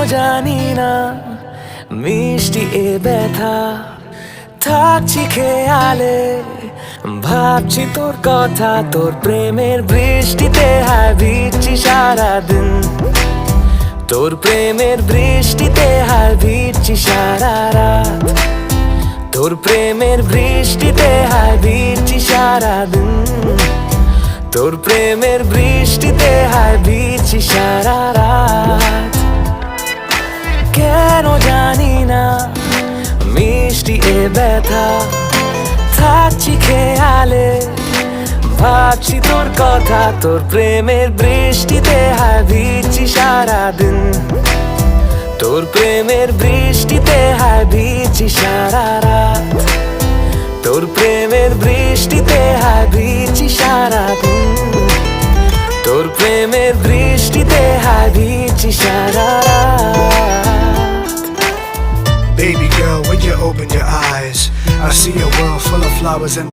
জানি না মিষ্টি এ ব্যথা থাকছি খেয়ালে ভাবছি তোর কথা তোর প্রেমের বৃষ্টিতে হায় ভিজছি সারাদিন তোর প্রেমের বৃষ্টিতে হায় ভিজছি সারা রাত তোর প্রেমের বৃষ্টিতে হায় ভিজছি সারাদিন তোর প্রেমের বৃষ্টিতে হায় ভিজছি সারা রাত কেন জানি না মিষ্টি এ ব্যথা থাকছি খেয়ালে ভাবছি তোর কথা তোর প্রেমের বৃষ্টিতে হায় ভিজছি সারাদিন তোর প্রেমের বৃষ্টিতে হায় ভিজছি সারা রাত তোর প্রেমের বৃষ্টিতে হায় ভিজছি সারাদিন তোর প্রেমের বৃষ্টিতে হায় ভিজছি সারা রাত Baby girl, when you open your eyes, I see a world full of flowers and